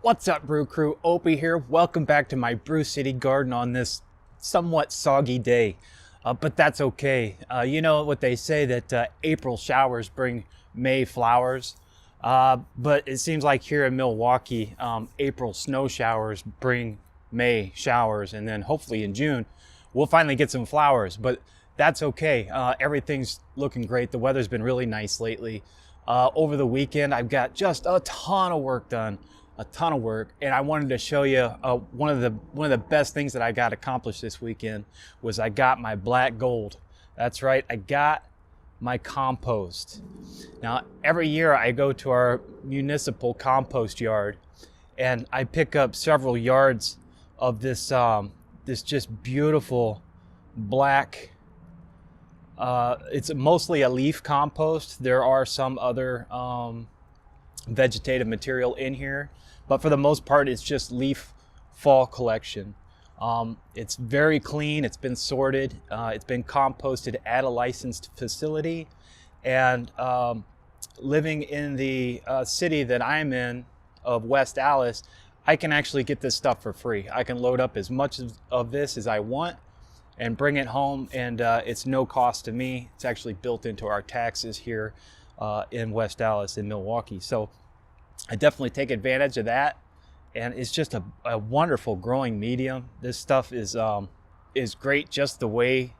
What's up, Brew Crew? Opie here. Welcome back to my Brew City Garden on this somewhat soggy day, but that's okay. You know what they say, that April showers bring May flowers, but it seems like here in Milwaukee, April snow showers bring May showers, and then hopefully in June we'll finally get some flowers, but that's okay. Everything's looking great. The weather's been really nice lately. Over the weekend, I've got just a ton of work done. And I wanted to show you one of the best things that I got accomplished this weekend was I got my black gold. That's right, I got my compost. Now every year I go to our municipal compost yard and I pick up several yards of this this just beautiful black, it's mostly a leaf compost. There are some other vegetative material in here, but for the most part it's just leaf fall collection. It's very clean, it's been sorted, it's been composted at a licensed facility, and living in the city that I'm in of West Allis, I can actually get this stuff for free. I can load up as much of this as I want and bring it home, and it's no cost to me. It's actually built into our taxes here in West Allis in Milwaukee. So I definitely take advantage of that, and it's just a wonderful growing medium. This stuff is great just the way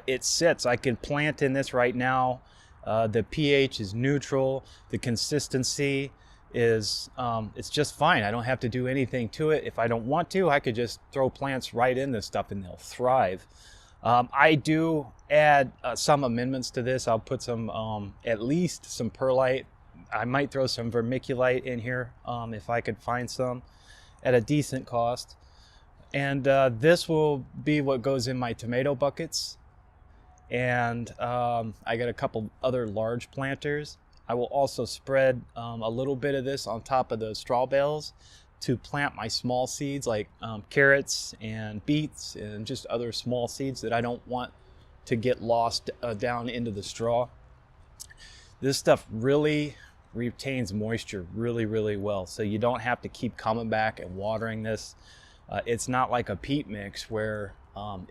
it sits. I can plant in this right now. The pH is neutral. The consistency is it's just fine. I don't have to do anything to it. If I don't want to, I could just throw plants right in this stuff and they'll thrive. I do add some amendments to this. I'll put some at least some perlite. I might throw some vermiculite in here if I could find some at a decent cost. And this will be what goes in my tomato buckets. And I got a couple other large planters. I will also spread a little bit of this on top of the straw bales to plant my small seeds like carrots and beets and just other small seeds that I don't want to get lost down into the straw. This stuff really retains moisture really well, so you don't have to keep coming back and watering this. It's not like a peat mix where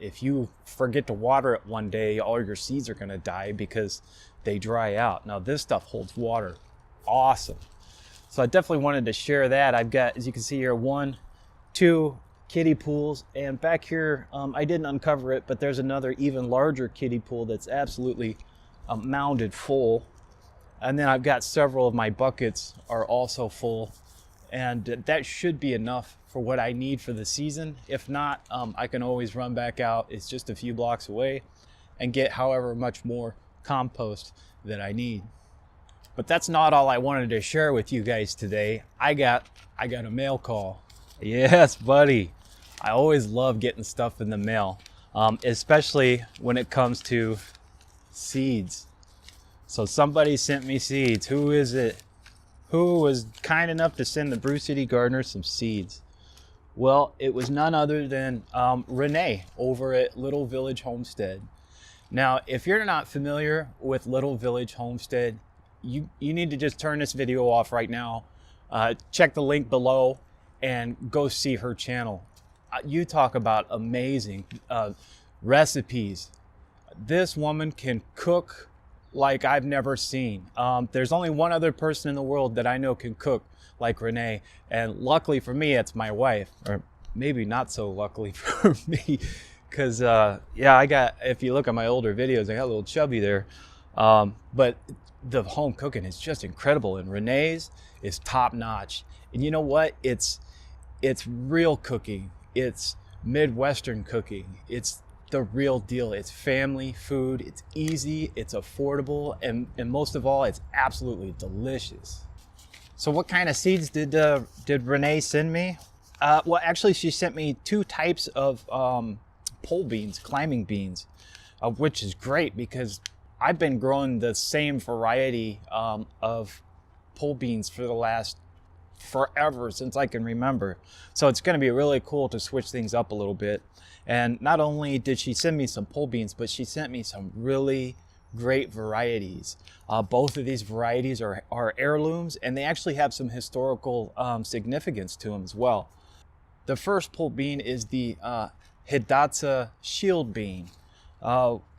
if you forget to water it one day, all your seeds are going to die because they dry out. Now this stuff holds water awesome. So I definitely wanted to share that. I've got, as you can see here, 1, 2 kiddie pools, and back here I didn't uncover it, but there's another even larger kiddie pool that's absolutely mounded full. And then I've got several of my buckets are also full, and that should be enough for what I need for the season. If not, I can always run back out. It's just a few blocks away and get however much more compost that I need. But that's not all I wanted to share with you guys today. I got a mail call. Yes, buddy. I always love getting stuff in the mail, especially when it comes to seeds. So somebody sent me seeds. Who is it? Who was kind enough to send the Brew City Gardener some seeds? Well, it was none other than Renee over at Little Village Homestead. Now, if you're not familiar with Little Village Homestead, you need to just turn this video off right now. Check the link below and go see her channel. You talk about amazing recipes. This woman can cook like I've never seen. There's only one other person in the world that I know can cook like Renee, and luckily for me, it's my wife, or maybe not so luckily for me, because yeah, if you look at my older videos, I got a little chubby there, but the home cooking is just incredible, and Renee's is top notch. And you know what? It's real cooking. It's Midwestern cooking. It's the real deal. It's family food. It's easy, it's affordable, and most of all, it's absolutely delicious. So what kind of seeds did Renee send me? Well, actually, she sent me 2 types of pole beans, climbing beans, which is great because I've been growing the same variety of pole beans for the last forever, since I can remember. So it's going to be really cool to switch things up a little bit. And not only did she send me some pole beans, but she sent me some really great varieties. Both of these varieties are heirlooms, and they actually have some historical significance to them as well. The first pulp bean is the Hidatsa shield bean,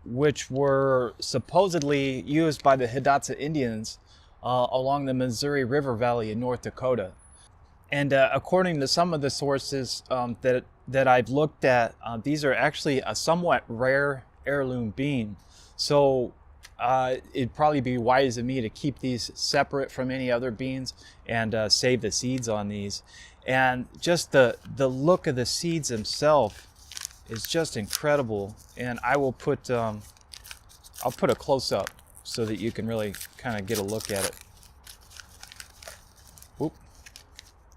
which were supposedly used by the Hidatsa Indians along the Missouri River Valley in North Dakota. And according to some of the sources that I've looked at, these are actually a somewhat rare heirloom bean. So it'd probably be wise of me to keep these separate from any other beans and save the seeds on these. And just the look of the seeds themselves is just incredible. And I will put I'll put a close-up so that you can really kind of get a look at it. Oop.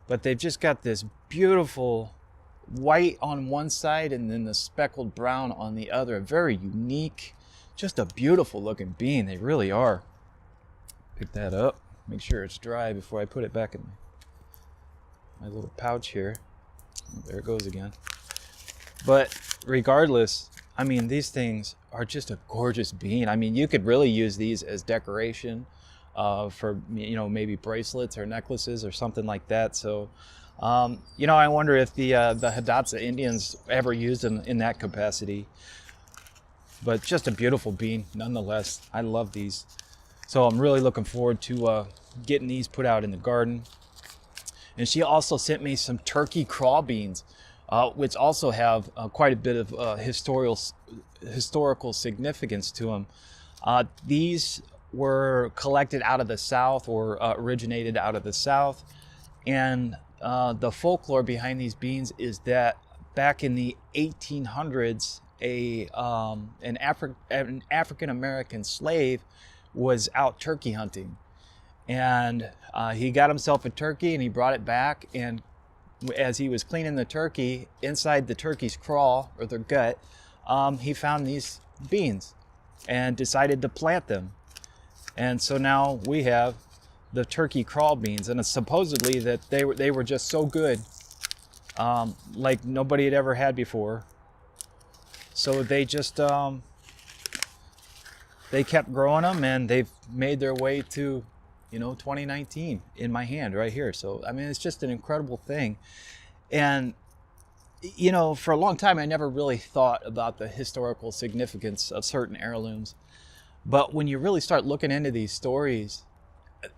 But they've just got this beautiful white on one side and then the speckled brown on the other. Very unique, just a beautiful looking bean. They really are. Pick that up, make sure it's dry before I put it back in my little pouch here. Oh, there it goes again. But regardless, I mean, these things are just a gorgeous bean. I mean, you could really use these as decoration for, you know, maybe bracelets or necklaces or something like that. So, you know, I wonder if the Hidatsa Indians ever used them in that capacity. But just a beautiful bean, nonetheless. I love these. So I'm really looking forward to getting these put out in the garden. And she also sent me some turkey craw beans, which also have quite a bit of historical significance to them. These were collected out of the South, or originated out of the South. And the folklore behind these beans is that back in the 1800s, an African-American slave was out turkey hunting. And he got himself a turkey and he brought it back, and as he was cleaning the turkey, inside the turkey's craw, or their gut, he found these beans and decided to plant them. And so now we have the turkey craw beans, and it's supposedly that they were just so good, like nobody had ever had before. So they just they kept growing them, and they've made their way to, you know, 2019 in my hand right here. So I mean, it's just an incredible thing. And you know, for a long time I never really thought about the historical significance of certain heirlooms, but when you really start looking into these stories,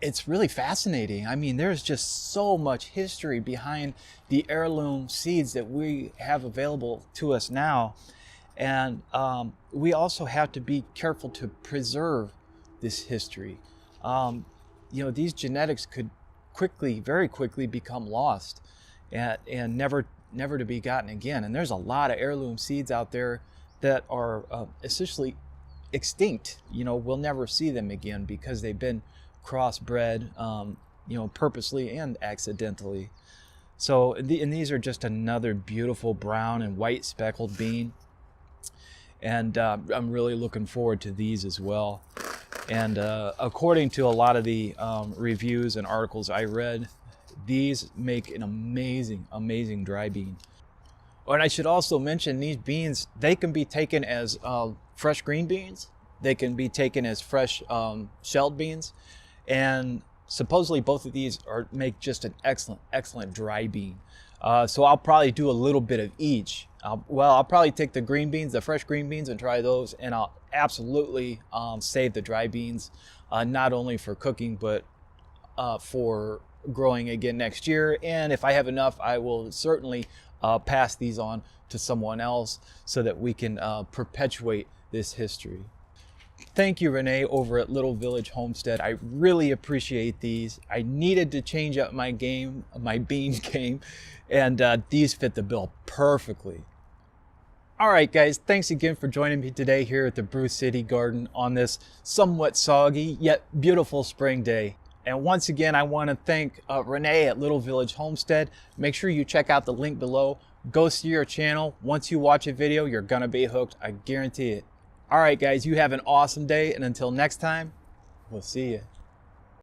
it's really fascinating. I mean, there's just so much history behind the heirloom seeds that we have available to us now. And we also have to be careful to preserve this history. You know, these genetics could very quickly become lost and never to be gotten again. And there's a lot of heirloom seeds out there that are essentially extinct. You know, we'll never see them again because they've been crossbred, you know, purposely and accidentally. So, and these are just another beautiful brown and white speckled bean. And I'm really looking forward to these as well. And according to a lot of the reviews and articles I read, these make an amazing, amazing dry bean. And I should also mention, these beans, they can be taken as fresh green beans. They can be taken as fresh shelled beans. And supposedly both of these make just an excellent, excellent dry bean. So I'll probably do a little bit of each. I'll probably take the green beans, the fresh green beans, and try those. And I'll absolutely save the dry beans, not only for cooking, but for growing again next year. And if I have enough, I will certainly pass these on to someone else so that we can perpetuate this history. Thank you, Renee, over at Little Village Homestead. I really appreciate these. I needed to change up my bean game, and these fit the bill perfectly. All right, guys, thanks again for joining me today here at the Brew City Garden on this somewhat soggy yet beautiful spring day. And once again, I want to thank Renee at Little Village Homestead. Make sure you check out the link below. Go see your channel. Once you watch a video, you're gonna be hooked. I guarantee it. All right, guys, you have an awesome day, and until next time, we'll see you.